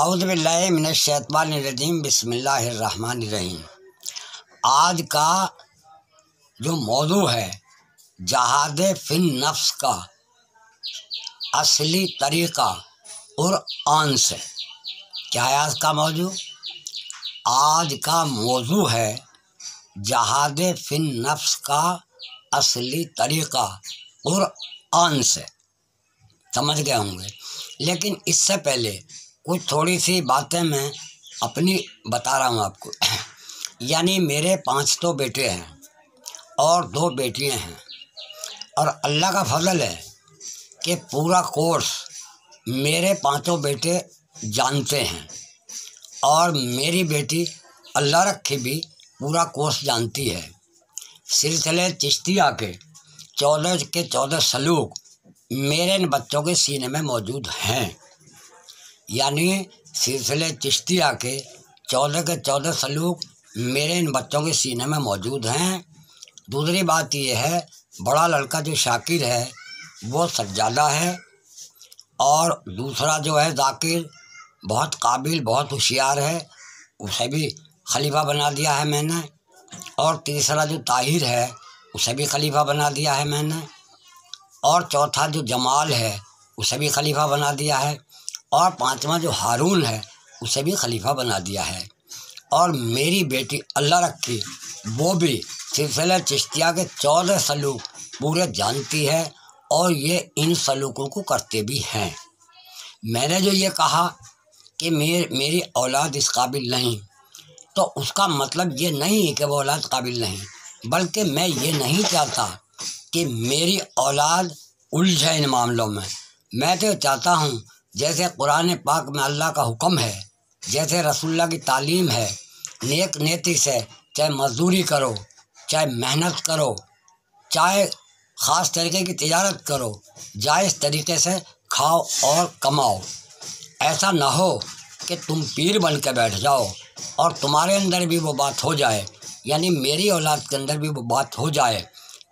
औज़ु बिल्लाहि मिनश्शैतानिर्रजीम बिस्मिल्लाहिर्रहमानिर्रहीम। आज का जो मौजू है जहाद फिन नफ्स का असली तरीका कुरान से। क्या है आज का मौजू? आज का मौजू है जहाद फिन नफ्स का असली तरीका कुरान से। समझ गए होंगे, लेकिन इससे पहले कुछ थोड़ी सी बातें मैं अपनी बता रहा हूँ आपको। यानी मेरे 5 तो बेटे हैं और 2 बेटियाँ हैं, और अल्लाह का फजल है कि पूरा कोर्स मेरे 5 बेटे जानते हैं, और मेरी बेटी अल्लाह रखे भी पूरा कोर्स जानती है। सिलसिले चिश्तिया के 14 के 14 सलूक मेरे इन बच्चों के सीने में मौजूद हैं। यानी सिलसिले चिश्तिया के 14 के 14 सलूक मेरे इन बच्चों के सीने में मौजूद हैं। दूसरी बात यह है, बड़ा लड़का जो शाकिर है वो सज्जादा है, और दूसरा जो है जाकिर बहुत काबिल बहुत होशियार है, उसे भी खलीफा बना दिया है मैंने। और तीसरा जो ताहिर है उसे भी खलीफा बना दिया है मैंने। और चौथा जो जमाल है उसे भी खलीफा बना दिया है। और 5वां जो हारून है उसे भी खलीफा बना दिया है। और मेरी बेटी अल्लाह रखी वो भी सिलसिला चिश्तिया के 14 सलूक पूरे जानती है, और ये इन सलूकों को करते भी हैं। मैंने जो ये कहा कि मेरी औलाद इस काबिल नहीं, तो उसका मतलब ये नहीं है कि वो औलाद काबिल नहीं, बल्कि मैं ये नहीं चाहता कि मेरी औलाद उलझे इन मामलों में। मैं तो चाहता हूँ जैसे कुरान पाक में अल्लाह का हुक्म है, जैसे रसूलुल्लाह की तालीम है, नेक नेती से चाहे मजदूरी करो, चाहे मेहनत करो, चाहे ख़ास तरीके की तिजारत करो, जायज़ तरीके से खाओ और कमाओ। ऐसा ना हो कि तुम पीर बन के बैठ जाओ और तुम्हारे अंदर भी वो बात हो जाए, यानी मेरी औलाद के अंदर भी वो बात हो जाए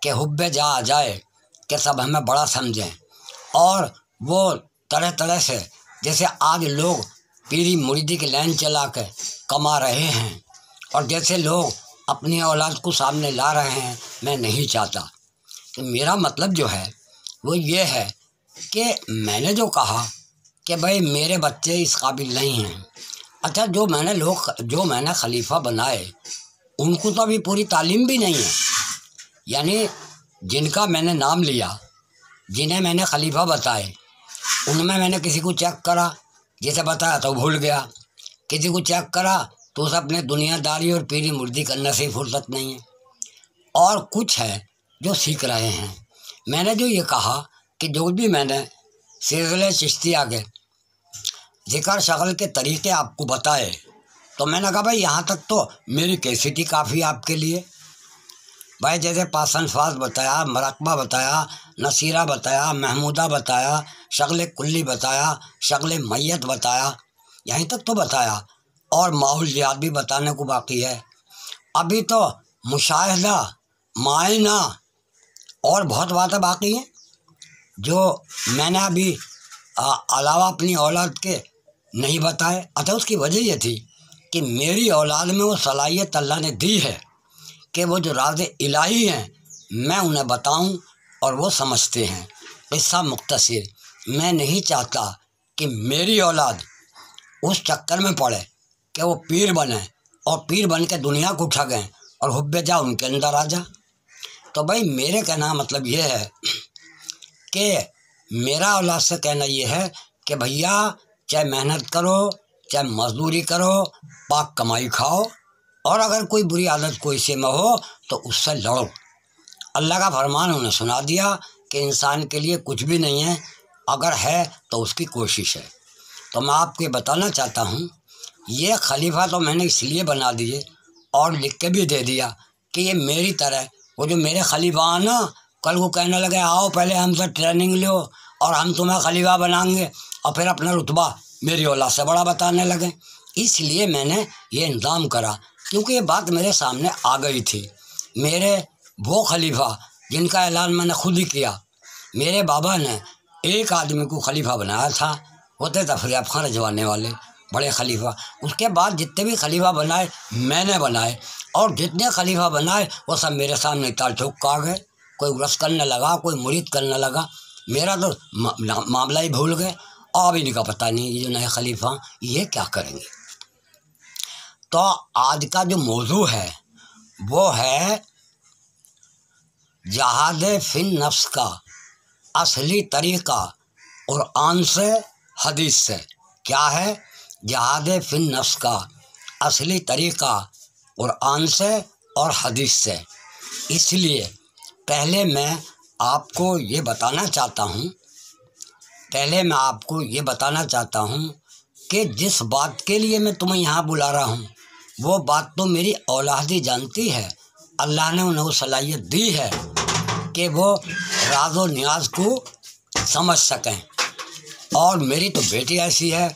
कि हुब्बे जा आ जाए कि सब हमें बड़ा समझें। और वो तरह तरह से जैसे आज लोग पीरी मुरीदी की लाइन चला के कमा रहे हैं, और जैसे लोग अपनी औलाद को सामने ला रहे हैं, मैं नहीं चाहता। तो मेरा मतलब जो है वो ये है कि मैंने जो कहा कि भाई मेरे बच्चे इस काबिल नहीं हैं। अच्छा, जो मैंने खलीफा बनाए उनको तो अभी पूरी तालीम भी नहीं है। यानी जिनका मैंने नाम लिया, जिन्हें मैंने खलीफा बताए, उनमें मैंने किसी को चेक करा, जिसे बताया तो भूल गया, किसी को चेक करा तो उसे अपने दुनियादारी और पीरी मुर्दी करने से फुर्सत नहीं है, और कुछ है जो सीख रहे हैं। मैंने जो ये कहा कि जो भी मैंने सिलसिले चिश्तिया के ज़िक्र शगल के तरीक़े आपको बताए, तो मैंने कहा भाई यहाँ तक तो मेरी कैसेट ही काफ़ी आपके लिए। भाई जैसे पासनफाज बताया, मरकबा बताया, नसीरा बताया, महमूदा बताया, शगल कुल्ली बताया, शगल मैयत बताया, यहीं तक तो बताया, और माहौलियात भी बताने को बाकी है। अभी तो मुशाहिदा, मायना और बहुत बातें बाकी हैं जो मैंने अभी अलावा अपनी औलाद के नहीं बताए। अच्छा, उसकी वजह ये थी कि मेरी औलाद में वो सलाहियत अल्लाह ने दी है कि वो जो राज़ इलाही हैं मैं उन्हें बताऊं और वो समझते हैं। किस्सा मुख्तसर, मैं नहीं चाहता कि मेरी औलाद उस चक्कर में पड़े कि वो पीर बने और पीर बन के दुनिया को ठगें और हुब्बे जा उनके अंदर आ जा। तो भाई मेरे कहना मतलब ये है कि मेरा औलाद से कहना ये है कि भैया चाहे मेहनत करो, चाहे मजदूरी करो, पाक कमाई खाओ, और अगर कोई बुरी आदत कोई से में हो तो उससे लड़ो। अल्लाह का फरमान उन्हें सुना दिया कि इंसान के लिए कुछ भी नहीं है, अगर है तो उसकी कोशिश है। तो मैं आपको ये बताना चाहता हूँ, ये खलीफा तो मैंने इसलिए बना दिए और लिख के भी दे दिया कि ये मेरी तरह वो जो मेरे खलीफा हैं ना, कल को कहने लगे आओ पहले हमसे ट्रेनिंग लो और हम तुम्हें खलीफा बनाएंगे, और फिर अपना रुतबा मेरी औलाद से बड़ा बताने लगे। इसलिए मैंने ये इंतज़ाम करा, क्योंकि ये बात मेरे सामने आ गई थी। मेरे वो खलीफा जिनका ऐलान मैंने खुद ही किया, मेरे बाबा ने एक आदमी को खलीफा बनाया था, होते तफरीयाब खान रजवाने वाले, बड़े खलीफा। उसके बाद जितने भी खलीफा बनाए मैंने बनाए, और जितने खलीफा बनाए वो सब मेरे सामने ताल ठोक के आ गए। कोई उरस करने लगा, कोई मुरीद करने लगा, मेरा तो मामला ही भूल गए। और भी इनका पता नहीं ये जो नए खलीफा ये क्या करेंगे। तो आज का जो मौजू है वो है जहाद फिन नफ्स का असली तरीका कुरान से हदीस से। क्या है जहाद फिन नफ्स का असली तरीका कुरान से और हदीस से। इसलिए पहले मैं आपको ये बताना चाहता हूँ कि जिस बात के लिए मैं तुम्हें यहाँ बुला रहा हूँ वो बात तो मेरी औलाद ही जानती है। अल्लाह ने उन्हें वो सलाहियत दी है कि वो राज़ो नियाज को समझ सकें, और मेरी तो बेटी ऐसी है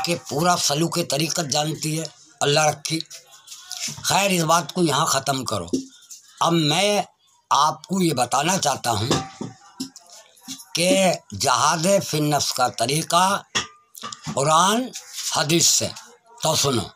कि पूरा सलूक तरीक़त जानती है। अल्लाह रखी। खैर, इस बात को यहाँ ख़त्म करो। अब मैं आपको ये बताना चाहता हूँ कि जहाद फिन नफ्स का तरीक़ा कुरान हदीस से। तो सुनो,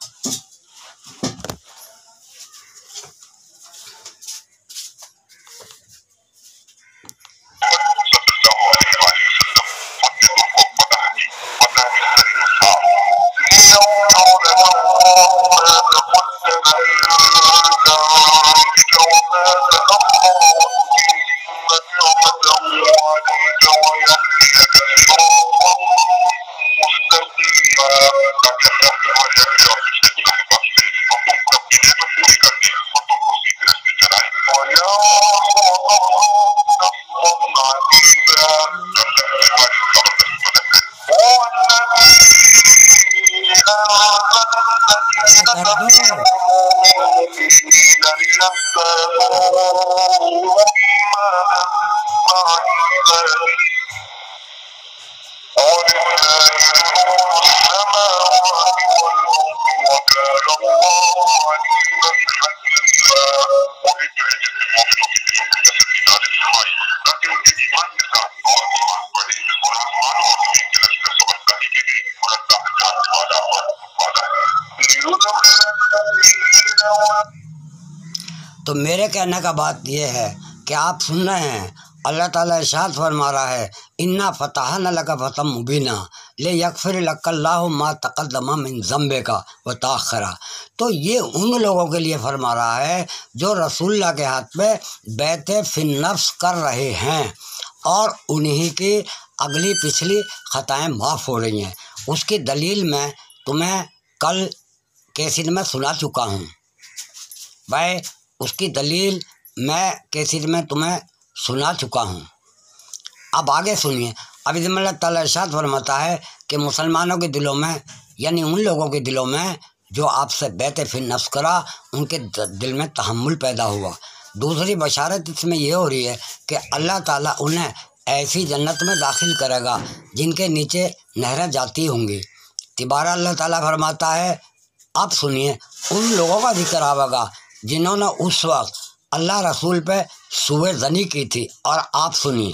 तो मेरे कहने का बात यह है कि आप सुन रहे हैं, अल्लाह ताला इरशाद फरमा रहा है, इन्ना फतहना लका फतहम मुबीना ले यगफिर लकल्लाहु मा तक़द्दम मिन ज़म्बिका व ताख़रा। तो ये उन लोगों के लिए फरमा रहा है जो रसूलुल्लाह के हाथ में बैत फिन नफ्स कर रहे हैं और उन्हीं की अगली पिछली ख़ताएँ माफ़ हो रही हैं। उसकी दलील मैं तुम्हें कल कैसेट में सुना चुका हूँ भाई, उसकी दलील मैं कैसेट में तुम्हें सुना चुका हूँ। अब आगे सुनिए। अब इसमें अल्लाह ताला इरशाद फरमाता है कि मुसलमानों के दिलों में, यानी उन लोगों के दिलों में जो आपसे बैत फिन नफ्स करा, उनके दिल में तहम्मुल पैदा हुआ। दूसरी बशारत इसमें यह हो रही है कि अल्लाह ताला उन्हें ऐसी जन्नत में दाखिल करेगा जिनके नीचे नहरें जाती होंगी। तिबारा अल्लाह ताला फरमाता है, अब सुनिए, उन लोगों का जिक्र आवेगा जिन्होंने उस वक्त अल्लाह रसूल पे सुए ज़नी की थी। और आप सुनिए,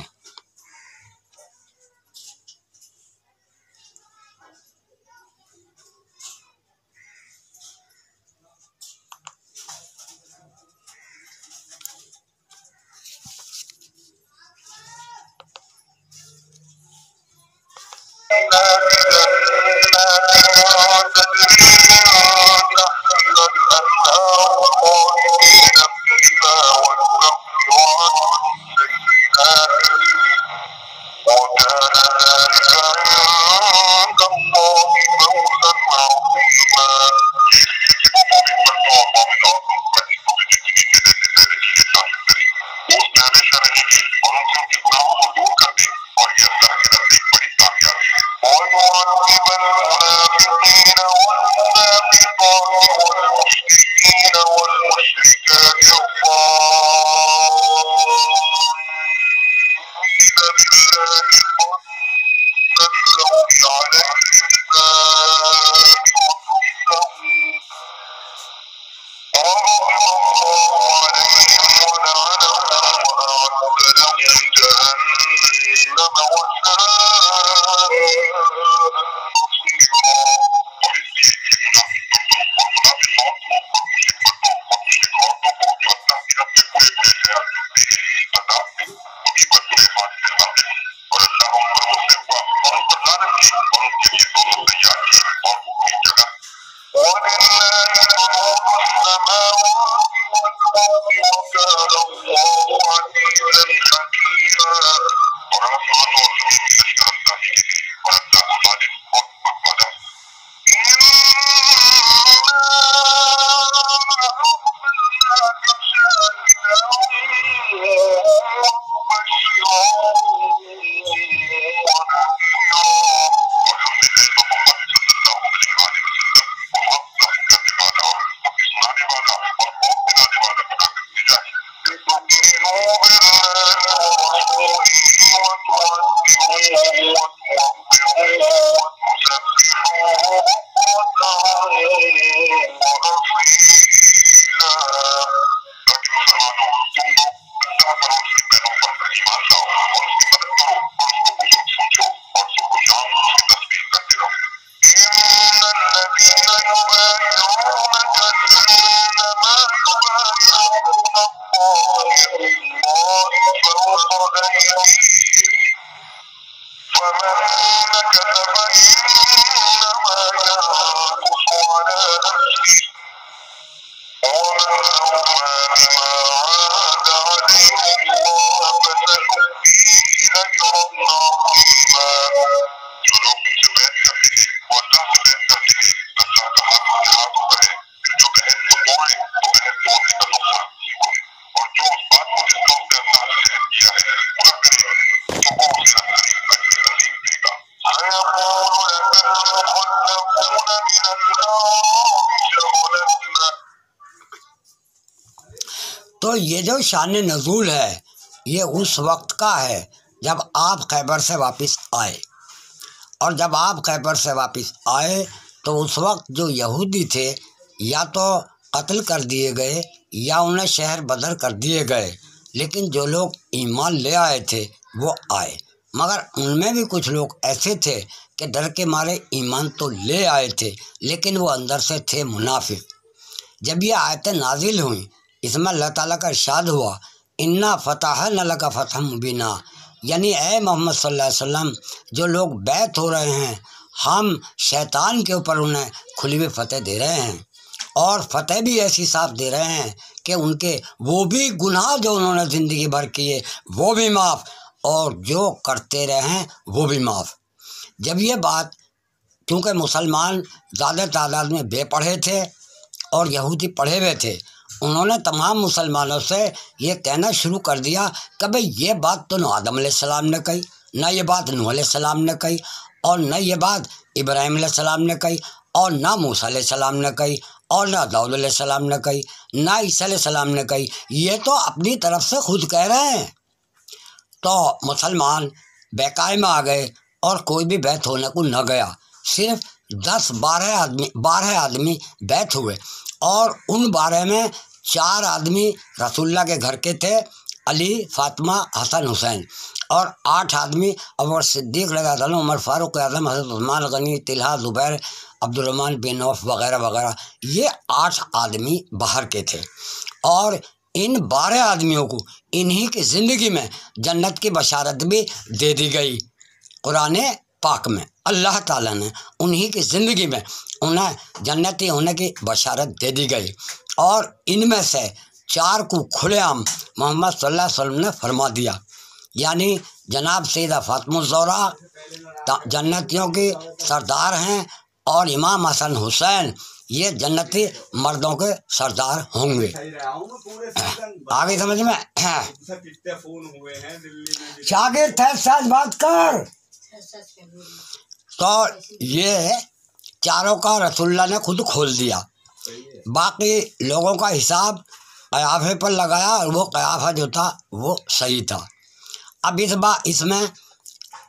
तो ये जो शान नज़ूल है ये उस वक्त का है जब आप खैबर से वापस आए। और जब आप खैबर से वापस आए तो उस वक्त जो यहूदी थे या तो कत्ल कर दिए गए या उन्हें शहर बदर कर दिए गए, लेकिन जो लोग ईमान ले आए थे वो आए। मगर उनमें भी कुछ लोग ऐसे थे कि डर के मारे ईमान तो ले आए थे लेकिन वो अंदर से थे मुनाफिक। जब ये आयतें नाजिल हुई इसमें अल्लाह ताला का इरशाद हुआ, इन्ना फतहना लका फतहम मुबीना, यानी ए मोहम्मद सल्लल्लाहु अलैहि वसल्लम जो लोग बैत हो रहे हैं हम शैतान के ऊपर उन्हें खुली हुई फतह दे रहे हैं और फतह भी ऐसी साफ दे रहे हैं कि उनके वो भी गुनाह जो उन्होंने ज़िंदगी भर किए वो भी माफ़ और जो करते रहे हैं वो भी माफ़। जब ये बात, क्योंकि मुसलमान ज़्यादा तादाद में बेपढ़े थे और यहूदी पढ़े हुए थे, उन्होंने तमाम मुसलमानों से ये कहना शुरू कर दिया कि भाई ये बात तो न आदम अलैहिस्सलाम ने कही, न ये बात नूह अलैहिस्सलाम ने कही, और न ये बात इब्राहिम अलैहिस्सलाम ने कही, और ना मूसा अलैहिस्सलाम ने कही, और ना दाऊद अलैहिस्सलाम ने कही, ना ईसा अलैहिस्सलाम ने कही, ये तो अपनी तरफ से खुद कह रहे हैं। तो मुसलमान बेकाय में आ गए और कोई भी बैत होने को न गया। सिर्फ 12 आदमी बैत हुए और उन 12 में 4 आदमी रसूलुल्लाह के घर के थे, अली, फातिमा, हसन, हुसैन, और 8 आदमी अबू सिद्दीक़ रज़ियल्लाहु अन्हु, उमर फारूक आज़म, हज़रत उस्मान गनी, तिल्हा, ज़ुबैर, अब्दुर्रहमान बिन औफ वगैरह वगैरह। ये 8 आदमी बाहर के थे और इन 12 आदमियों को इन्हीं की ज़िंदगी में जन्नत की बशारत भी दे दी गई। कुरान पाक में अल्लाह ताला ने उन्हीं की ज़िंदगी में उन्हें जन्नती होने की बशारत दे दी गई और इनमें से 4 को खुलेआम मोहम्मद सल्लल्लाहु अलैहि वसल्लम ने फरमा दिया, यानी जनाब सैयदा फातिमा ज़हरा जन्नतियों की सरदार हैं और इमाम हसन हुसैन ये जन्नती मर्दों के सरदार होंगे। आगे समझ में शागिर्द थे, सच बात कर। तो ये चारों का रसूलुल्लाह ने खुद खोल दिया, बाकी लोगों का हिसाब क़याफ़े पर लगाया और वो क़याफ़ा जो था वो सही था। अब इसमें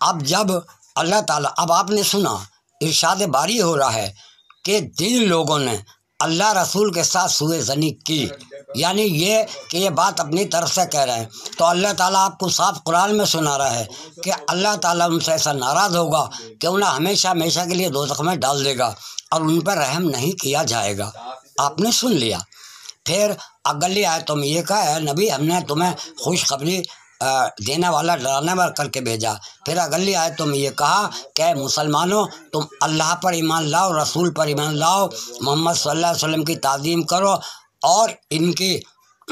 अब जब अल्लाह ताला, अब आपने सुना इरशाद बारी हो रहा है कि जिन लोगों ने अल्लाह रसूल के साथ सुए ज़नी की, यानी ये कि ये बात अपनी तरफ से कह रहे हैं, तो अल्लाह ताला आपको साफ कुरान में सुना रहा है कि अल्लाह ताला उनसे ऐसा नाराज़ होगा कि उन्हें हमेशा हमेशा के लिए दोज़ख में डाल देगा और उन पर रहम नहीं किया जाएगा। आपने सुन लिया। फिर अगली आयतों में ये कहा है, नबी हमने तुम्हें खुशखबरी देने वाला डराने वाला करके भेजा। फिर अगली आयतों में ये कहा कि मुसलमानों तुम अल्लाह पर ईमान लाओ, रसूल पर ईमान लाओ, मोहम्मद सल्लल्लाहु अलैहि वसल्लम की ताज़ीम करो और इनकी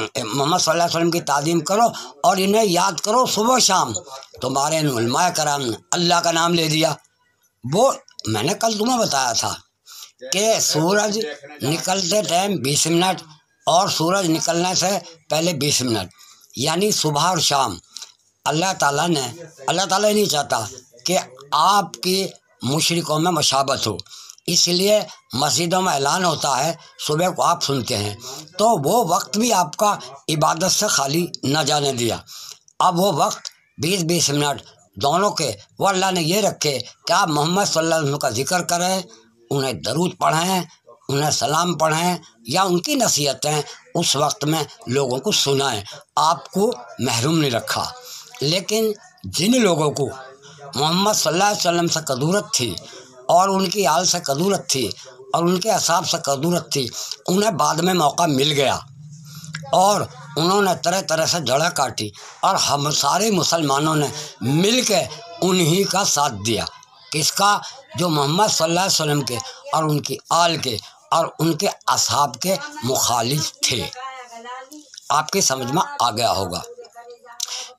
मोहम्मद सल्लल्लाहु अलैहि वसल्लम की ताज़ीम करो और इन्हें याद करो सुबह शाम। तुम्हारे उलमा कराम ने अल्लाह का नाम ले दिया। वो मैंने कल तुम्हें बताया था कि सूरज निकलते टाइम 20 मिनट और सूरज निकलने से पहले 20 मिनट, यानी सुबह और शाम। अल्लाह ताला नहीं चाहता कि आपकी मुशरिकों में मशाबत हो, इसलिए मस्जिदों में ऐलान होता है, सुबह को आप सुनते हैं, तो वो वक्त भी आपका इबादत से खाली न जाने दिया। अब वो वक्त 20-20 मिनट दोनों के वो अल्लाह ने ये रखे कि आप मोहम्मद सल्लल्लाहु अलैहि वसल्लम का जिक्र करें, उन्हें दरूद पढ़ें, उन्हें सलाम पढ़ें या उनकी नसीहतें उस वक्त में लोगों को सुनाएं। आपको महरूम नहीं रखा। लेकिन जिन लोगों को मोहम्मद सल्लल्लाहु अलैहि वसल्लम से कदूरत थी और उनकी आल से कदूरत थी और उनके असाब से कदूरत थी, उन्हें बाद में मौका मिल गया और उन्होंने तरह तरह से जड़ें काटी और हम सारे मुसलमानों ने मिल के उन्हीं का साथ दिया। किसका? जो मोहम्मद सल्लल्लाहु अलैहि वसल्लम के और उनकी आल के और उनके असाब के मुखालिफ थे। आपकी समझ में आ गया होगा।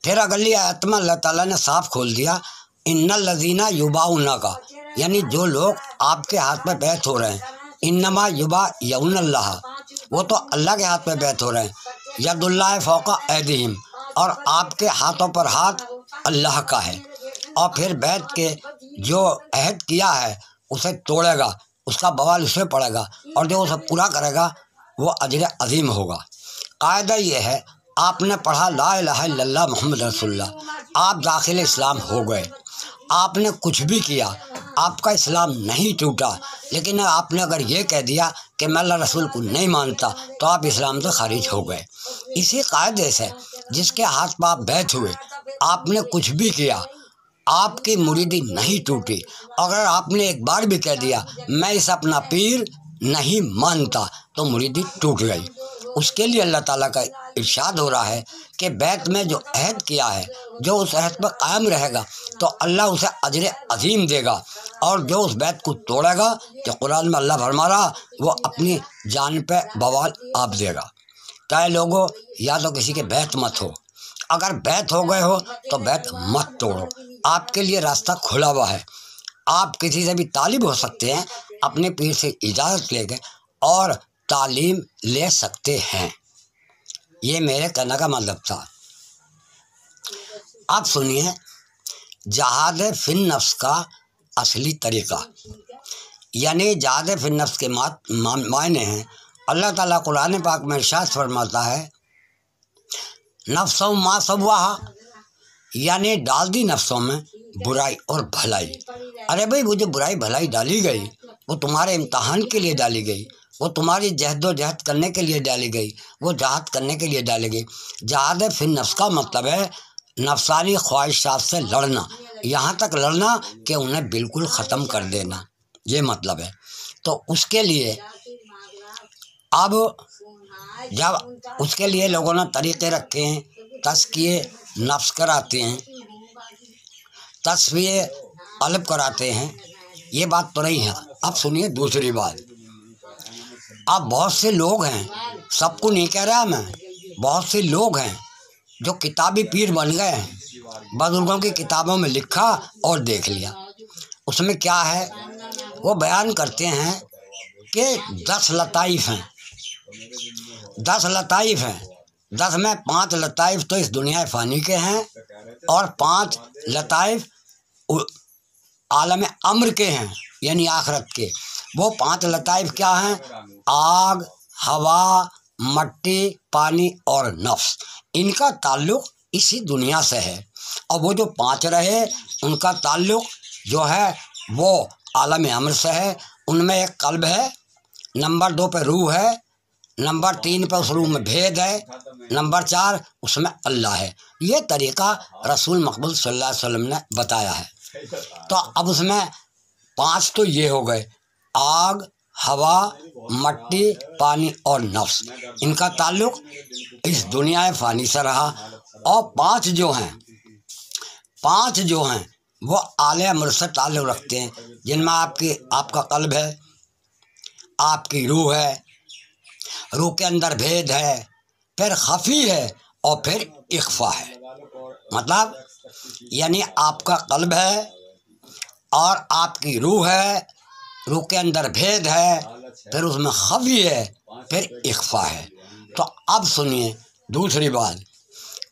फिर अगली आयत में अल्लाह ताला ने साफ खोल दिया, इन्नल लज़ीना युबाउना का, यानी जो लोग आपके हाथ में बैत हो रहे हैं, इन्नमा युबायउनल्लाह, वो तो अल्लाह के हाथ में बैत हो रहे हैं, यदुल्लाह फौका ऐदिहिम, और आपके हाथों पर हाथ अल्लाह का है। और फिर बैत के जो अहद किया है उसे तोड़ेगा, उसका बवाल उसे पड़ेगा, और जो उसे पूरा करेगा वो अजर अजीम होगा। कायदा ये है, आपने पढ़ा ला इलाहा इल्लल्लाह मुहम्मद रसूलुल्लाह, आप दाखिल इस्लाम हो गए। आपने कुछ भी किया, आपका इस्लाम नहीं टूटा। लेकिन आपने अगर ये कह दिया कि मैं अल्लाह रसूल को नहीं मानता, तो आप इस्लाम से खारिज हो गए। इसी कायदे से जिसके हाथ पर आप बैठ हुए, आपने कुछ भी किया, आपकी मुरीदी नहीं टूटी। अगर आपने एक बार भी कह दिया मैं इस अपना पीर नहीं मानता, तो मुरीदी टूट गई। उसके लिए अल्लाह ताला का इरशाद हो रहा है कि बैत में जो अहद किया है, जो उस अहद पर कायम रहेगा, तो अल्लाह उसे अजर अजीम देगा। और जो उस बैत को तोड़ेगा, जो कुरान में अल्लाह फरमा रहा, वो अपनी जान पे बवाल आप देगा। चाहे लोगों, या तो किसी के बैत मत हो, अगर बैत हो गए हो तो बैत मत तोड़ो। आपके लिए रास्ता खुला हुआ है। आप किसी से भी तालिब हो सकते हैं, अपने पीर से इजाज़त लेके और तालीम ले सकते हैं। ये मेरे कहने का मतलब था। आप सुनिए, जहाद फिन नफ्स का असली तरीका, यानी जहाद फिन नफ्स के मायने हैं। अल्लाह ताला कुरान पाक में इरशाद फरमाता है, नफ्सों मा सव्वाहा, यानी डाल दी नफ्सों में बुराई और भलाई। अरे भाई, वो जो बुराई भलाई डाली गई, वो तुम्हारे इम्तहान के लिए डाली गई, वो तुम्हारी जहद करने के लिए डाली गई, वो जहाद करने के लिए डाली गई। जहाद फिर नफ्स का मतलब है नफसानी ख्वाहिशात से लड़ना, यहाँ तक लड़ना कि उन्हें बिल्कुल ख़त्म कर देना, ये मतलब है। तो उसके लिए अब जब उसके लिए लोगों ने तरीक़े रखे हैं, तज़किए नफ्स कराते हैं, तस्वीर अलग कराते हैं, ये बात तो नहीं है। अब सुनिए दूसरी बात। अब बहुत से लोग हैं, सबको नहीं कह रहा मैं, बहुत से लोग हैं जो किताबी पीर बन गए हैं, बुजुर्गों की किताबों में लिखा और देख लिया। उसमें क्या है, वो बयान करते हैं कि 10 लताइफ हैं, 10 लताइफ हैं, 10 में 5 लताइफ तो इस दुनिया फ़ानी के हैं और 5 लताइफ आलम अम्र के हैं, यानी आखरत के। वो 5 लताइफ क्या हैं? आग, हवा, मट्टी, पानी और नफ्स। इनका ताल्लुक़ इसी दुनिया से है। और वो जो 5 रहे, उनका ताल्लुक़ जो है वो आलम अम्र से है। उनमें एक कल्ब है, नंबर 2 पे रूह है, नंबर 3 पे उस रूह में भेद है, नंबर 4 उसमें अल्लाह है। ये तरीक़ा रसूल मक़बूल सल्लल्लाहु अलैहि वसल्लम ने बताया है। तो अब उसमें 5 तो ये हो गए, आग, हवा, मट्टी, पानी और नफ्स। इनका ताल्लुक़ इस दुनिया फ़ानी से रहा। और 5 जो हैं वो आले अमर से ताल्लुक़ रखते हैं, जिनमें आपका कल्ब है, आपकी रूह है, रूह के अंदर भेद है, फिर खफी है और फिर इख्फा है। मतलब यानी आपका कल्ब है और आपकी रूह है, रूह के अंदर भेद है, फिर उसमें खफी है, फिर इख्फा है। तो अब सुनिए दूसरी बात,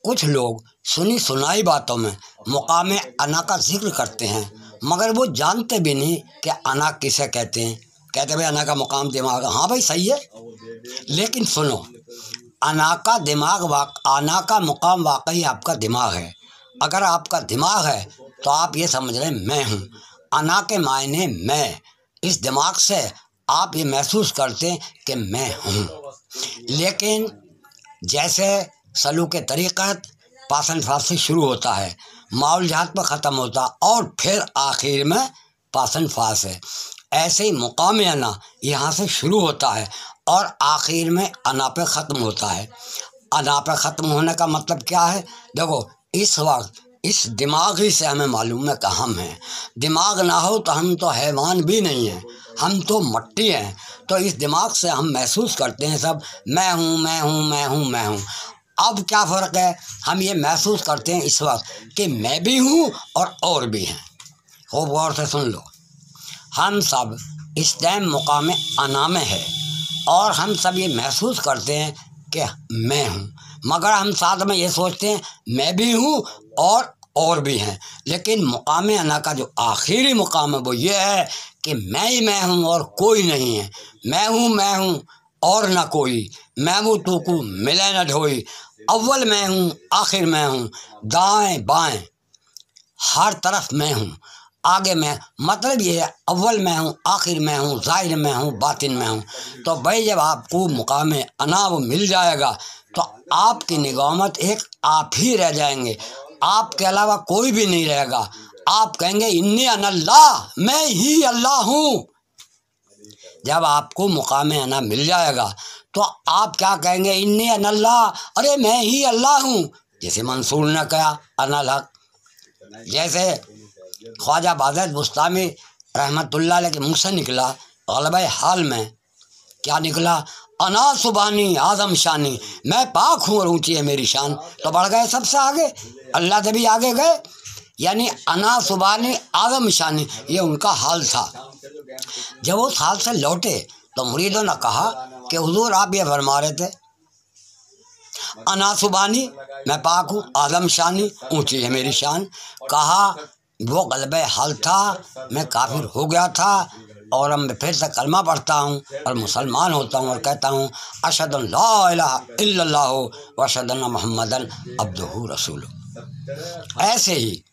कुछ लोग सुनी सुनाई बातों में मुकाम अना का जिक्र करते हैं, मगर वो जानते भी नहीं कि अना किसे कहते हैं। कहते भाई अना का मुकाम दिमाग, हाँ भाई सही है, लेकिन सुनो, अना का दिमाग अना का मुकाम वाकई आपका दिमाग है। अगर आपका दिमाग है तो आप ये समझ रहे हैं मैं हूँ। अना के मायने मैं, इस दिमाग से आप ये महसूस करते हैं कि मैं हूँ। लेकिन जैसे सलूक तरीक़त पासन फास से शुरू होता है, माउल जहात पर ख़त्म होता और फिर आखिर में पासन फास है, ऐसे ही मुकाम अना यहाँ से शुरू होता है और आखिर में अना पे ख़त्म होता है। अना पे ख़त्म होने का मतलब क्या है? देखो, इस वक्त इस दिमाग ही से हमें मालूम है कि हम हैं। दिमाग ना हो तो हम तो हैवान भी नहीं हैं, हम तो मट्टी हैं। तो इस दिमाग से हम महसूस करते हैं सब मैं हूँ, मैं हूँ, मैं हूँ, मैं हूँ। अब क्या फ़र्क है? हम ये महसूस करते हैं इस वक्त कि मैं भी हूँ और भी हैं। खूब गौर से सुन लो, हम सब इस टाइम मुकाम अना में है और हम सब ये महसूस करते हैं कि मैं हूँ, मगर हम साथ में ये सोचते हैं मैं भी हूँ और भी हैं। लेकिन मुकाम अना का जो आखिरी मुकाम है वो ये है कि मैं ही मैं हूँ और कोई नहीं है। मैं हूँ और ना कोई, मैं हूँ तू को मिले न ढोई। अव्वल मैं हूँ, आखिर मैं हूँ, दाएं बाएं हर तरफ मैं हूँ, आगे मैं। मतलब ये है अव्वल मैं हूँ, आखिर मैं हूँ, ज़ाहिर मैं हूँ, बातिन मैं हूँ। तो भाई जब आपको मुकाम अना वो मिल जाएगा तो आपकी निगामत एक आप ही रह जाएंगे, आपके अलावा कोई भी नहीं रहेगा। आप कहेंगे इन्नी अनल्लाह, मैं ही अल्लाह हूँ। जब आपको मुकाम अना मिल जाएगा तो आप क्या कहेंगे? इन्नी अनल्लाह, अरे मैं ही अल्लाह हूँ। जैसे मंसूर ने कहा अनल हक, जैसे ख्वाजा बादत बुस्तामी रहमतुल्लाह अलैह के मुँह से निकला ग़लबे हाल में, क्या निकला? अना सुबानी आज़म शानी, मैं पाक हूँ और ऊँची है मेरी शान। तो बढ़ गए सबसे आगे, अल्लाह से भी आगे गए। यानी अना सुबानी आज़म शानी, ये उनका हाल था। जब वो हाल से लौटे तो मुरीदों ने कहा कि हुजूर आप ये फरमा रहे थे अना सुबानी, मैं पाक हूँ, आज़म शानी, ऊँची है मेरी शान। कहा वो ग़लबे हाल था, मैं काफिर हो गया था और अब मैं फिर से कलमा पढ़ता हूँ और मुसलमान होता हूँ और कहता हूँ अशहदु ला इलाहा इल्लल्लाह व अशहदु अन्ना मुहम्मदन अब्दुहु रसूलुहु। ऐसे ही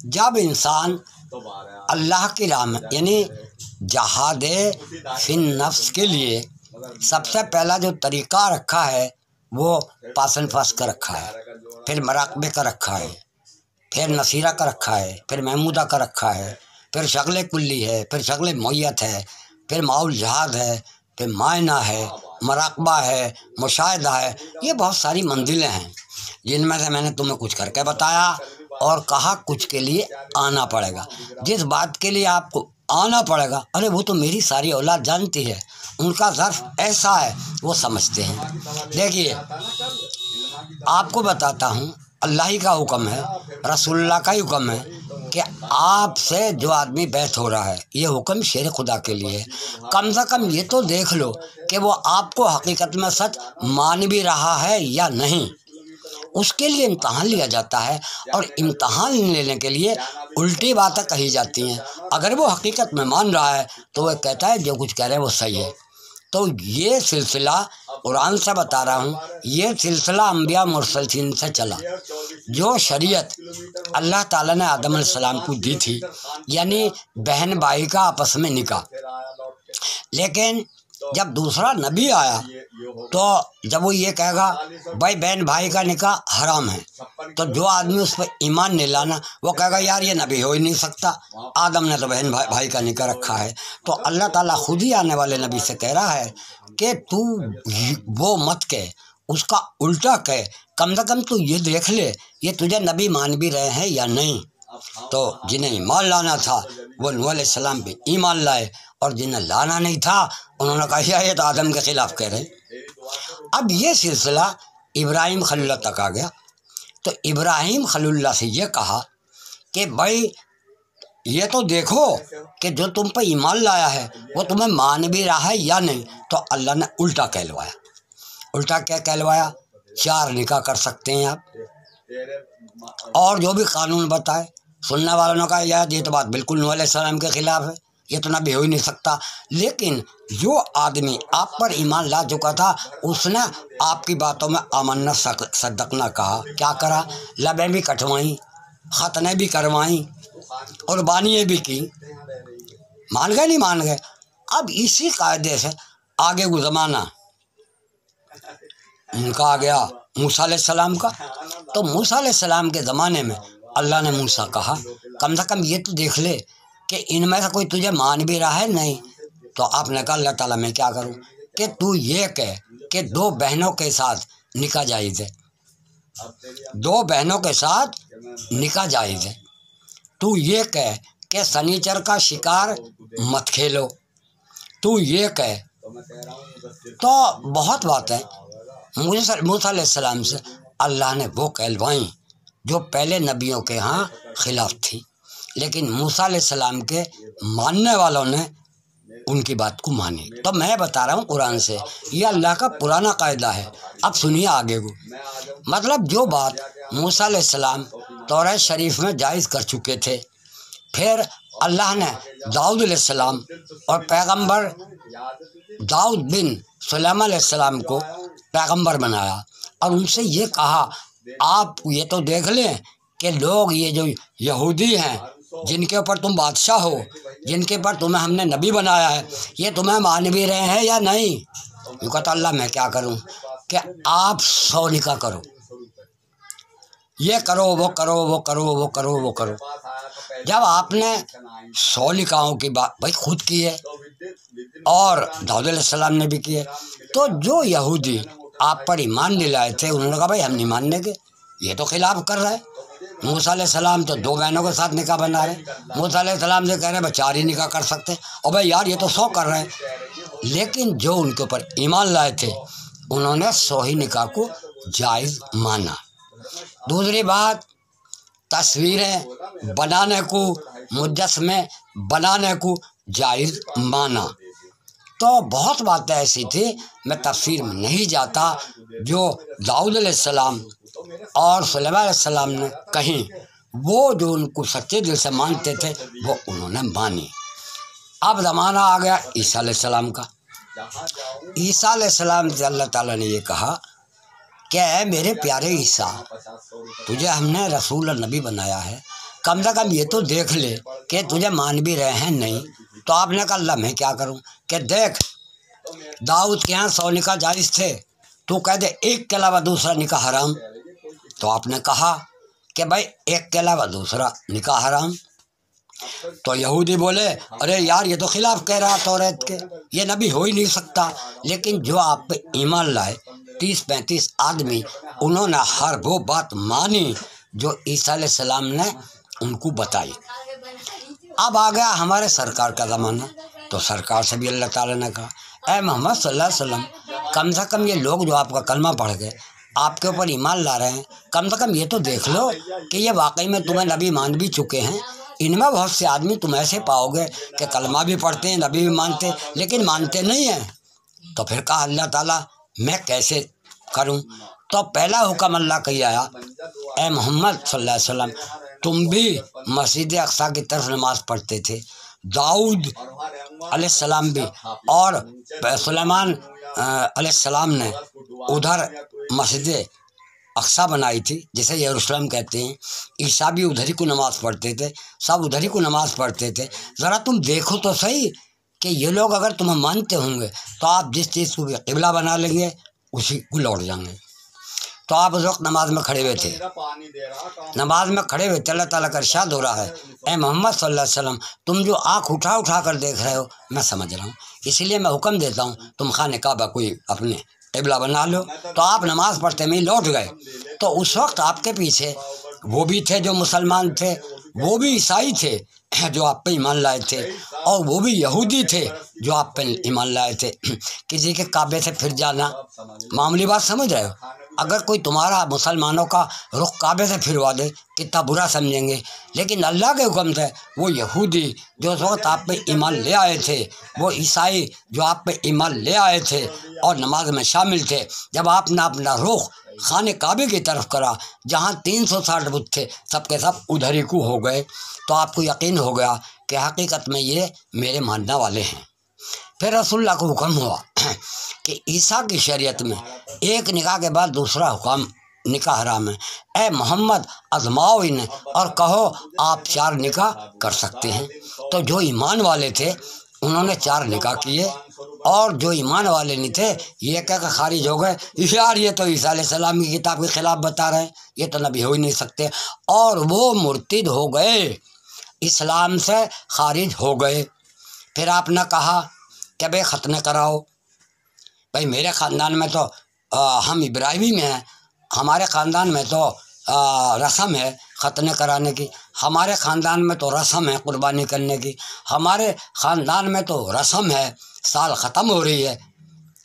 जब इंसान अल्लाह की राह में यानी जहाद फिन नफ्स के लिए सबसे पहला जो तरीक़ा रखा है वो पासन फास का रखा है, फिर मराक़बे का रखा है, फिर नसीरा का रखा है, फिर महमूदा का रखा है, फिर शगले कुल्ली है, फिर शगले मोयत है, फिर माउल जहाद है, फिर मायना है, मराक़बा है, मुशाहिदा है। ये बहुत सारी मंजिलें हैं जिनमें से मैंने तुम्हें कुछ करके बताया और कहा कुछ के लिए आना पड़ेगा। जिस बात के लिए आपको आना पड़ेगा, अरे वो तो मेरी सारी औलाद जानती है, उनका ज़र्फ ऐसा है, वो समझते हैं। देखिए आपको बताता हूँ, अल्लाह ही का हुक्म है, रसूलुल्लाह का ही हुक्म है कि आपसे जो आदमी बैत हो रहा है ये हुक्म शेर खुदा के लिए है। कम से कम ये तो देख लो कि वो आपको हकीकत में सच मान भी रहा है या नहीं। उसके लिए इम्तहान लिया जाता है और इम्तहान लेने के लिए उल्टी बातें कही जाती हैं। अगर वो हकीकत में मान रहा है तो वह कहता है जो कुछ कह रहे हैं वो सही है। तो ये सिलसिला कुरान से बता रहा हूँ, ये सिलसिला अंबिया मुरसलीन से चला। जो शरीयत अल्लाह ताला ने आदम अलैहिस्सलाम को दी थी, यानी बहन भाई का आपस में निकाह, लेकिन जब दूसरा नबी आया तो जब वो ये कहेगा भाई बहन भाई का निकाह हराम है, तो जो आदमी उस पर ईमान नहीं लाना वो कहेगा यार ये नबी हो ही नहीं सकता, आदम ने तो बहन भाई का निकाह रखा है। तो अल्लाह ताला खुद ही आने वाले नबी से कह रहा है कि तू वो मत कह, उसका उल्टा कह, कम से कम तू ये देख ले ये तुझे नबी मान भी रहे हैं या नहीं। तो जिन्हें ईमान लाना था वो नूह अलैहिस्सलाम पे ईमान लाए और जिन्हें लाना नहीं था उन्होंने कहा ये तो आदम के खिलाफ कह रहे। अब ये सिलसिला इब्राहिम खलीलुल्लाह तक आ गया। तो इब्राहिम खलीलुल्लाह से ये कहा कि भाई ये तो देखो कि जो तुम पर ईमान लाया है वो तुम्हें मान भी रहा है या नहीं। तो अल्लाह ने उल्टा कहलवाया। उल्टा क्या कहलवाया? 4 निकाह कर सकते हैं आप, और जो भी कानून बताए। सुनने वालों ने कहा यार ये तो बात बिल्कुल नूह अलैहिस्सलाम के खिलाफ है, ये तो नबी हो ही नहीं सकता। लेकिन जो आदमी आप पर ईमान ला चुका था उसने आपकी बातों में आमन्ना सद्दकना कहा। क्या करा? लबें भी कटवाईं, खतने भी करवाईं, कुर्बानियाँ भी की। मान गए नहीं मान गए। अब इसी कायदे से आगे वो ज़माना उनका आ गया मूसा अलैहिस्सलाम का। तो मूसा अलैहिस्सलाम के ज़माने में अल्लाह ने मूसा कहा कम से कम ये तो देख ले कि इनमें से कोई तुझे मान भी रहा है नहीं। तो आपने कहा अल्लाह ताला मैं क्या करूं कि तू ये कह कि 2 बहनों के साथ निकाह जायज़ है, 2 बहनों के साथ निकाह जायज़ है। तू ये कह कि शनिचर का शिकार मत खेलो, तू ये कह। तो बहुत बातें मूसा अलैहिस्सलाम से अल्लाह ने वो कहलवाई जो पहले नबियों के यहाँ खिलाफ थी। लेकिन मूसा अलैहिस्सलाम के मानने वालों ने उनकी बात को मानी। तो मैं बता रहा हूँ कुरान से, ये अल्लाह का पुराना कायदा है। अब सुनिए आगे को। मतलब जो बात मूसा अलैहिस्सलाम तौरात शरीफ में जायज़ कर चुके थे, फिर अल्लाह ने दाऊद अलैहिस्सलाम और पैगंबर दाऊद बिन सुलैमान अलैहिस्सलाम को पैगंबर बनाया और उनसे ये कहा आप ये तो देख लें कि लोग ये जो यहूदी हैं जिनके ऊपर तुम बादशाह हो, जिनके ऊपर तुम्हें हमने नबी बनाया है, ये तुम्हें मान भी रहे हैं या नहीं। यूँ कहता अल्लाह मैं क्या करूं कि आप 100 निकाह करो, ये करो वो करो वो करो वो करो वो करो। जब आपने 100 निकाहों की बात भाई खुद की है और दाऊद अलैहिस्सलाम ने भी की है, तो जो यहूदी आप पर ईमान नहीं लाए थे उन्होंने कहा भाई हम नहीं मानने के, ये तो खिलाफ कर रहा है। मूसा अलैहिस्सलाम तो 2 बहनों के साथ निकाह बना रहे, मूसा अलैहिस्सलाम से कह रहे हैं 4 ही निकाह कर सकते हैं, और भाई यार ये तो 100 कर रहे हैं। लेकिन जो उनके ऊपर ईमान लाए थे उन्होंने 100 ही निकाह को जायज़ माना। दूसरी बात, तस्वीरें बनाने को, मुजस्समे बनाने को जायज़ माना। तो बहुत बातें ऐसी थी, मैं तफसीर में नहीं जाता, जो दाऊद अलैहिस्सलाम और सुलैमान अलैहिस्सलाम ने कहीं, वो जो उनको सच्चे दिल से मानते थे वो उन्होंने मानी। अब ज़माना आ गया ईसा अलैहिस्सलाम का। ईसा अलैहिस्सलाम से अल्लाह ताला ने ये कहा कि मेरे प्यारे ईसा, तुझे हमने रसूल और नबी बनाया है, कम से कम ये तो देख ले कि तुझे मान भी रहे हैं नहीं। तो आपने कहा अल्लाह मैं क्या करूं कि देख दाऊद के यहाँ 100 निकाह जायज़ थे, तू कह दे एक के अलावा दूसरा निकाह हराम। तो आपने कहा कि भाई एक के अलावा दूसरा निकाह हराम। तो यहूदी बोले अरे यार ये तो खिलाफ कह रहा तौरात के, ये नबी हो ही नहीं सकता। लेकिन जो आप पे ईमान लाए 30-35 आदमी, उन्होंने हर वो बात मानी जो ईसा अलैहिस्सलाम ने उनको बताई। अब आ गया हमारे सरकार का ज़माना। तो सरकार से भी अल्लाह ताला ने कहा ऐ मोहम्मद सल्लल्लाहु अलैहि वसल्लम, कम से कम ये लोग जो आपका कलमा पढ़ के आपके ऊपर ईमान ला रहे हैं, कम से कम ये तो देख लो कि ये वाकई में तुम्हें नबी मान भी चुके हैं। इनमें बहुत से आदमी तुम ऐसे पाओगे कि कलमा भी पढ़ते हैं, नबी भी मानते, लेकिन मानते नहीं हैं। तो फिर कहा अल्लाह ताला मैं कैसे करूं? तो पहला हुक्म अल्लाह का ही आया ऐ मोहम्मद सल्लल्लाहु अलैहि वसल्लम, तुम भी मस्जिद अक्सा की तरफ नमाज़ पढ़ते थे, दाऊद अलैहिस्सलाम भी, और सुलेमान अलैहिस्सलाम ने उधर मस्जिद अक्सा बनाई थी जिसे यरूशलेम कहते हैं। ईसा भी उधर ही को नमाज़ पढ़ते थे, सब उधर ही को नमाज़ पढ़ते थे। ज़रा तुम देखो तो सही कि ये लोग अगर तुम्हें मानते होंगे तो आप जिस चीज़ को भी क़िबला बना लेंगे उसी को लौट जाएंगे। तो आप उस वक्त नमाज में खड़े हुए थे, नमाज में खड़े हुए थे, अल्लाह ताला का इरशाद हो रहा है ऐ मोहम्मद सल्लल्लाहु अलैहि वसल्लम, तुम जो आँख उठा उठा कर देख रहे हो मैं समझ रहा हूँ, इसलिए मैं हुक्म देता हूँ तुम खाने काबा कोई अपने क़िबला बना लो। तो आप नमाज़ पढ़ते में ही लौट गए। तो उस वक्त आपके पीछे वो भी थे जो मुसलमान थे, वो भी ईसाई थे जो आप पे ईमान लाए थे, और वो भी यहूदी थे जो आप पे ईमान लाए थे। किसी के काबे से फिर जाना, मामूली बात समझ रहे हो, अगर कोई तुम्हारा मुसलमानों का रुख काबे से फिरवा दे कितना बुरा समझेंगे, लेकिन अल्लाह के हुक्म से वो यहूदी जो उस वक्त आप पे ईमान ले आए थे, वो ईसाई जो आप पे ईमान ले आए थे और नमाज में शामिल थे, जब आपने अपना रुख खाने काबे की तरफ करा जहाँ 360 बुत थे, सबके सब उधर ही को हो गए, तो आपको यकीन हो गया कि हकीकत में ये मेरे मानने वाले हैं। फिर रसूलुल्लाह को हुक्म हुआ कि ईसा की शरीयत में एक निकाह के बाद दूसरा हुक्म निकाह हराम है। ए मोहम्मद आजमाओ इन्हें और कहो आप 4 निकाह कर सकते हैं। तो जो ईमान वाले थे उन्होंने 4 निकाह किए, और जो ईमान वाले नहीं थे ये क्या खारिज हो गए, यार ये तो ईसा अलैहिस्सलाम की किताब के खिलाफ बता रहे हैं, ये तो नबी हो ही नहीं सकते, और वो मुर्तिद हो गए, इस्लाम से खारिज हो गए। फिर आपने कहा कि भाई ख़त्ने कराओ। भाई मेरे ख़ानदान में तो हम इब्राहिमी में हैं, हमारे ख़ानदान में तो रस्म है ख़त्ने कराने की, हमारे ख़ानदान में तो रस्म है कुर्बानी करने की, हमारे ख़ानदान में तो रस्म है साल ख़त्म हो रही है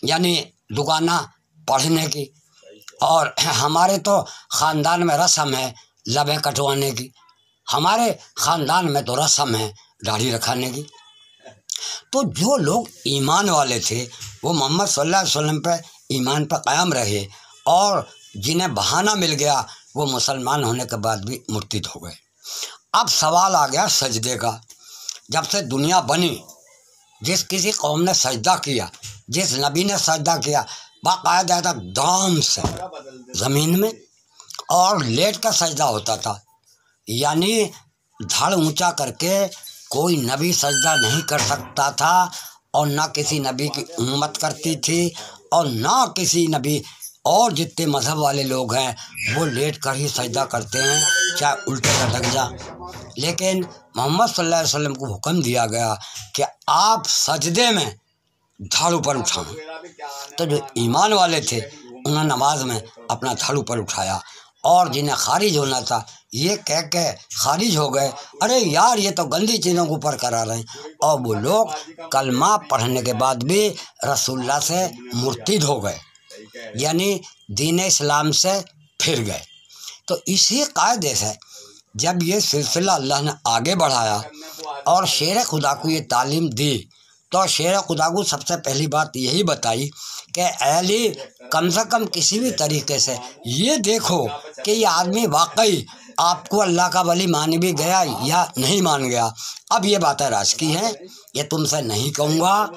यानी दुकाना पढ़ने की, और हमारे तो ख़ानदान में रस्म है लबें कटवाने की, हमारे ख़ानदान में तो रस्म है दाढ़ी रखाने की। तो जो लोग ईमान वाले थे वो मोहम्मद सल्लल्लाहु अलैहि वसल्लम पे ईमान पर कायम रहे, और जिन्हें बहाना मिल गया वो मुसलमान होने के बाद भी मुर्तिद हो गए। अब सवाल आ गया सजदे का। जब से दुनिया बनी, जिस किसी कौम ने सजदा किया, जिस नबी ने सजदा किया, बाकायदा दाम से ज़मीन में और लेट का सजदा होता था, यानी धड़ ऊंचा करके कोई नबी सजदा नहीं कर सकता था, और ना किसी नबी की उम्मत करती थी, और ना किसी नबी, और जितने मज़हब वाले लोग हैं वो लेट कर ही सजदा करते हैं चाहे उल्टे लटक जा। लेकिन मोहम्मद सल्लल्लाहु अलैहि वसल्लम को हुक्म दिया गया कि आप सजदे में धड़ ऊपर उठाएं। तो जो ईमान वाले थे उन्होंने नमाज में अपना धड़ ऊपर उठाया, और जिन्हें खारिज होना था ये कह के खारिज हो गए, अरे यार ये तो गंदी चीज़ों के ऊपर करा रहे हैं, और वो लोग कलमा पढ़ने के बाद भी रसूलुल्लाह से मुर्तिद हो गए, यानी दीन इस्लाम से फिर गए। तो इसी कायदे से जब ये सिलसिला अल्लाह ने आगे बढ़ाया और शेर खुदा को ये तालीम दी, तो शेर खुदा को सबसे पहली बात यही बताई कि अली कम से कम किसी भी तरीके से ये देखो कि ये आदमी वाकई आपको अल्लाह का वली मान भी गया या नहीं मान गया। अब ये बातें राज की हैं, ये तुमसे नहीं कहूँगा।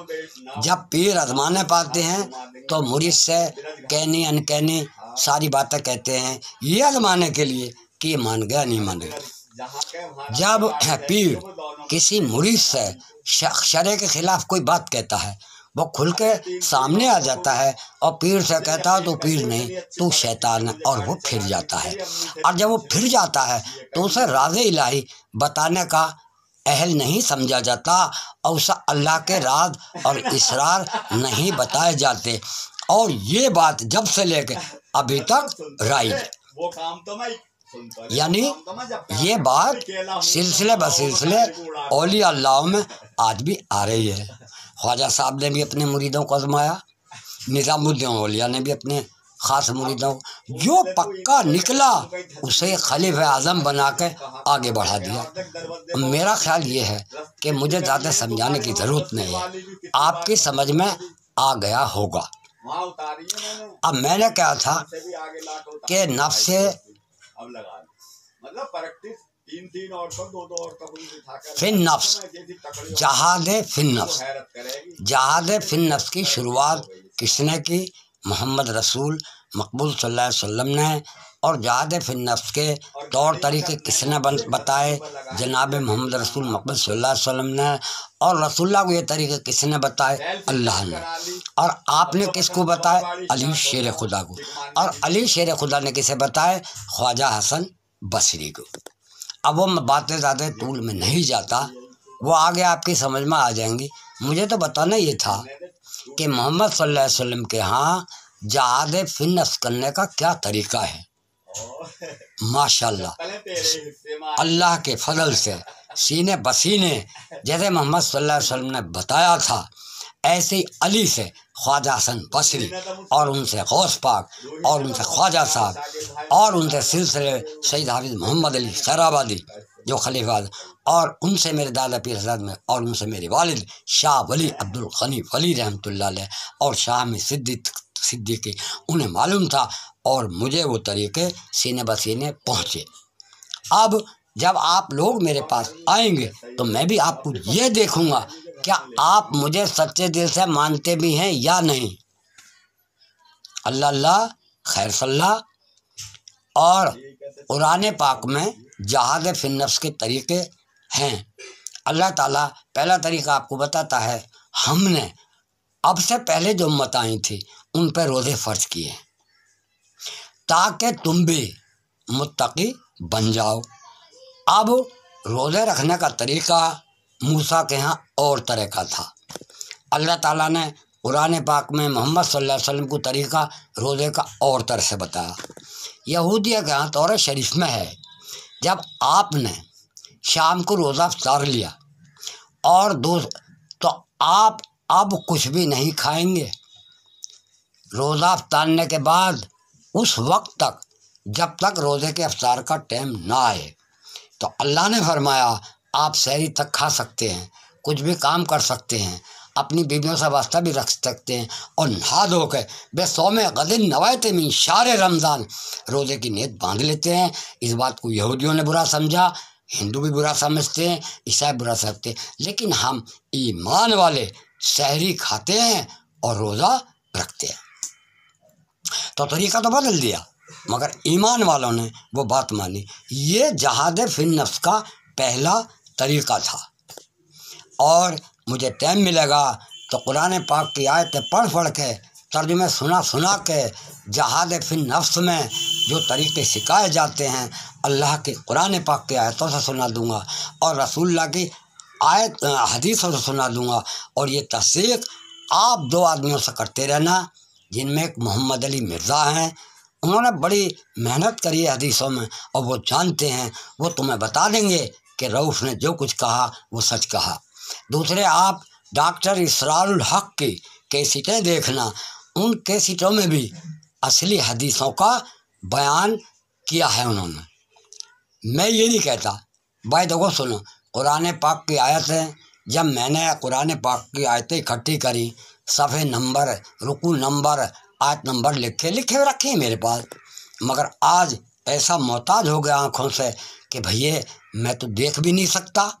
जब पीर आजमाने पाते हैं तो मुरीद से कहनी अनकहनी सारी बातें कहते हैं, ये आजमाने के लिए कि ये मान गया नहीं मान गया। जब पीर किसी मुरीद से शरे के खिलाफ कोई बात कहता है, वो खुल के सामने आ जाता है और पीर से कहता है तो पीर नहीं तू शैतान है, और वो फिर जाता है। और जब वो फिर जाता है तो उसे राज़े इलाही बताने का अहल नहीं समझा जाता, और उसे अल्लाह के राज और इसरार नहीं बताए जाते। और ये बात जब से लेके अभी तक राइज, यानी ये बात सिलसिले ब सिलसिले औलिया अल्लाह में आज भी आ रही है। ख्वाजा साहब ने भी अपने मुरीदों को आजमाया, निज़ामुद्दीन औलिया ने भी अपने ख़ास मुरीदों को, जो पक्का निकला उसे खलीफा आज़म बना के आगे बढ़ा दिया। मेरा ख्याल ये है कि मुझे ज़्यादा समझाने की ज़रूरत नहीं है, आपकी समझ में आ गया होगा। अब मैंने कहा था कि नफ्स फिन नफ्स, जहाद फिन नफ्स, जहाद फिन नफ्स की शुरुआत किसने की? मोहम्मद रसूल मकबूल सल्लल्लाहु अलैहि वसल्लम ने। और जहाद फिन नफ्स के तौर तरीके किसने बताए? जनाब मोहम्मद रसूल मकबूल सल्लल्लाहु अलैहि वसल्लम ने। और रसूलुल्लाह को ये तरीके किसने बताए? अल्लाह ने। और आपने किसको बताए? अली शेर खुदा को। और अली शेर खुदा ने किसे बताए? ख्वाजा हसन बसरी को। अब वो बातें ज़्यादा तूल में नहीं जाता, वो आगे आपकी समझ में आ जाएंगी। मुझे तो बताना ये था कि मोहम्मद सल्लल्लाहु अलैहि वसल्लम के यहाँ जहाद फिन नफ्स करने का क्या तरीका है। माशाल्लाह, अल्लाह के फजल से सीने बसीने जैसे मोहम्मद सल्लल्लाहु अलैहि वसल्लम ने बताया था, ऐसे ही अली से ख्वाजा हसन बसरी और उनसे गौस पाक और उनसे ख्वाजा साहब और उनसे सिलसिले सैयद हाफिज़ मोहम्मद अली सराबादी जो खलीफा, और उनसे मेरे दादा पीर हज़रत में, और उनसे मेरे वालिद शाह वली अब्दुल गनी वली रहमतुल्लाह अलैह और शाह में सिद्दीकी, उन्हें मालूम था और मुझे वो तरीके सीने बसीने पहुँचे। अब जब आप लोग मेरे पास आएंगे तो मैं भी आपको ये देखूंगा क्या आप मुझे सच्चे दिल से मानते भी हैं या नहीं। अल्लाह अल्लाह खैर सल्लाह। और कुरान पाक में जहाद फिन नफ्स के तरीके हैं। अल्लाह ताला पहला तरीका आपको बताता है, हमने अब से पहले जो उम्मत आई थी उन पर रोज़े फ़र्ज किए ताकि तुम भी मुत्तकी बन जाओ। अब रोज़े रखने का तरीका मूसा के यहाँ और तरह का था। अल्लाह ताला ने कुरान पाक में मोहम्मद सल्लल्लाहु अलैहि वसल्लम को तरीका रोज़े का और तरह से बताया। यहूदिया के यहाँ तौरात शरीफ में है, जब आपने शाम को रोज़ा अफ्तार लिया और तो आप अब कुछ भी नहीं खाएंगे रोज़ा अफ्तारने के बाद उस वक्त तक जब तक रोज़े के अफ्तार का टाइम ना आए। तो अल्लाह ने फरमाया आप सहरी तक खा सकते हैं, कुछ भी काम कर सकते हैं, अपनी बीवियों से वास्ता भी रख सकते हैं और नहा धो के बेसौमे गदिन नवायत मिन शार रमज़ान रोज़े की नीयत बांध लेते हैं। इस बात को यहूदियों ने बुरा समझा, हिंदू भी बुरा समझते हैं, ईसाई बुरा समझते हैं, लेकिन हम ईमान वाले सहरी खाते हैं और रोज़ा रखते हैं। तो तरीका तो बदल दिया मगर ईमान वालों ने वो बात मानी। ये जहाद फिन नफ्स का पहला तरीका था। और मुझे टाइम मिलेगा तो कुरान पाक की आयतें पढ़ के तर्जुमे सुना के जहाद फिन नफ्स में जो तरीके सिखाए जाते हैं अल्लाह के कुरान पाक की आयतों से सुना दूंगा और रसूलुल्लाह की आयत हदीसों से सुना दूंगा। और ये तस्दीक आप दो आदमियों से करते रहना, जिनमें एक मोहम्मद अली मिर्ज़ा हैं, उन्होंने बड़ी मेहनत करी है हदीसों में और वो जानते हैं, वो तुम्हें बता देंगे कि रऊफ़ ने जो कुछ कहा वो सच कहा। दूसरे आप डॉक्टर इसरारुल हक की कैसेटें देखना, उन कैसेटों में भी असली हदीसों का बयान किया है उन्होंने। मैं ये नहीं कहता भाई देखो सुनो कुरान पाक की आयतें, जब मैंने कुरान पाक की आयतें इकट्ठी करी सफ़े नंबर रुकू नंबर आयत नंबर लिखे रखे हैं मेरे पास, मगर आज ऐसा मोहताज हो गया आँखों से कि भैया मैं तो देख भी नहीं सकता।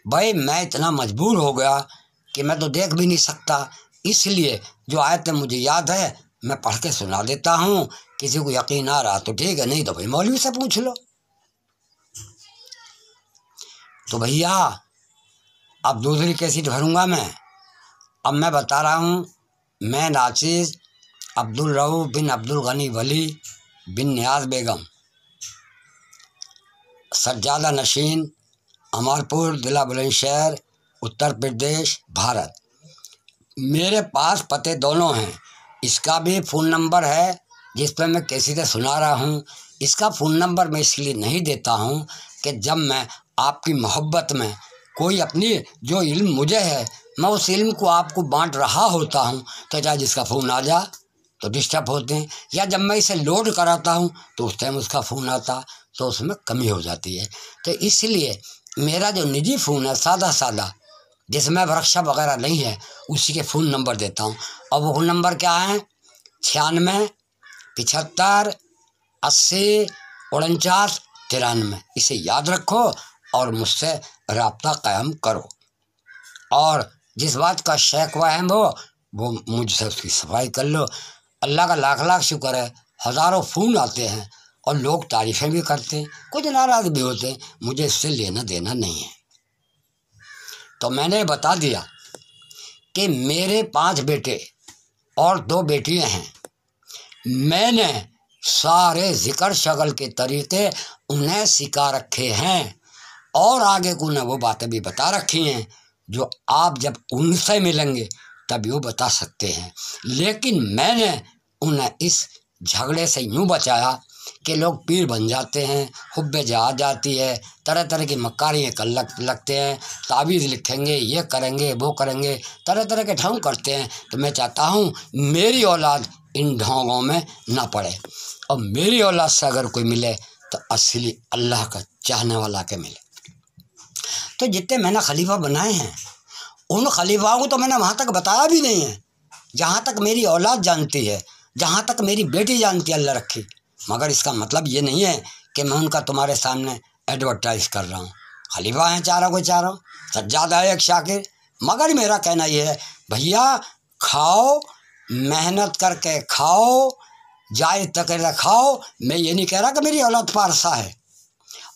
भाई मैं इतना मजबूर हो गया कि मैं तो देख भी नहीं सकता, इसलिए जो आयतें मुझे याद है मैं पढ़ के सुना देता हूँ। किसी को यकीन आ रहा तो ठीक है, नहीं तो भाई मौलवी से पूछ लो। तो भैया अब दूसरी कैसेट भरूँगा मैं। अब मैं बता रहा हूँ, मैं नाचिज़ अब्दुल रऊफ़ बिन अब्दुल गनी वली बिन नियाज़ बेगम सज्जादा नशीन अमरपुर जिला बुलंदशहर उत्तर प्रदेश भारत। मेरे पास पते दोनों हैं, इसका भी फ़ोन नंबर है जिस पर मैं कैसेटें सुना रहा हूँ। इसका फ़ोन नंबर मैं इसलिए नहीं देता हूँ कि जब मैं आपकी मोहब्बत में कोई अपनी जो इल्म मुझे है मैं उस इल्म को आपको बांट रहा होता हूँ तो चाहे जिसका फ़ोन आ जा तो डिस्टर्ब होते हैं, या जब मैं इसे लोड कराता हूँ तो उस टाइम उसका फ़ोन आता तो उसमें कमी हो जाती है। तो इसलिए मेरा जो निजी फ़ोन है सादा जिसमें वर्कशॉप वगैरह नहीं है उसी के फ़ोन नंबर देता हूँ। और वो फ़ोन नंबर क्या है 96 75 80 49 93। इसे याद रखो और मुझसे रब्ता कायम करो। और जिस बात का शिकवा है वो मुझसे उसकी सफाई कर लो। अल्लाह का लाख लाख शुक्र है, हज़ारों फ़ोन आते हैं और लोग तारीफ़ें भी करते हैं, कुछ नाराज़ भी होते हैं, मुझे इससे लेना देना नहीं है। तो मैंने बता दिया कि मेरे 5 बेटे और 2 बेटियां हैं। मैंने सारे ज़िक्र शगल के तरीक़े उन्हें सिखा रखे हैं और आगे को उन्हें वो बातें भी बता रखी हैं जो आप जब उनसे मिलेंगे तभी वो बता सकते हैं। लेकिन मैंने उन्हें इस झगड़े से यूँ बचाया कि लोग पीर बन जाते हैं, हुब्बे जहाज जाती है, तरह तरह की मक्कारियाँ कर लगते हैं, तावीज़ लिखेंगे, ये करेंगे वो करेंगे, तरह तरह के ढोंग करते हैं। तो मैं चाहता हूँ मेरी औलाद इन ढोंगों में ना पड़े, और मेरी औलाद से अगर कोई मिले तो असली अल्लाह का चाहने वाला के मिले। तो जितने मैंने खलीफा बनाए हैं उन खलीफाओं को तो मैंने वहाँ तक बताया भी नहीं है जहाँ तक मेरी औलाद जानती है, जहाँ तक मेरी बेटी जानती है, अल्लाह रखी। मगर इसका मतलब ये नहीं है कि मैं उनका तुम्हारे सामने एडवर्टाइज कर रहा हूँ। खलीफा हैं चारों को चारों, सज्जादा है एक शाकिर। मगर मेरा कहना ये है भैया खाओ, मेहनत करके खाओ, जायज़ तक खाओ। मैं ये नहीं कह रहा कि मेरी औलाद पारसा है।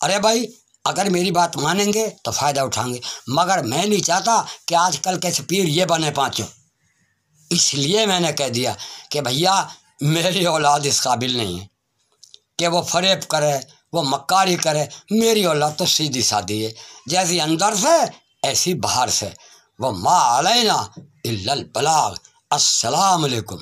अरे भाई अगर मेरी बात मानेंगे तो फ़ायदा उठाएंगे, मगर मैं नहीं चाहता कि आजकल के पीर ये बने पाँचों। इसलिए मैंने कह दिया कि भैया मेरी औलाद इस काबिल नहीं है कि वो फरेब करे, वो मक्कारी करे। मेरी औलाद तो सीधी सादी है, जैसी अंदर से ऐसी बाहर से। वो मा अलैना इल्लल बलाग। अस्सलाम वालेकुम।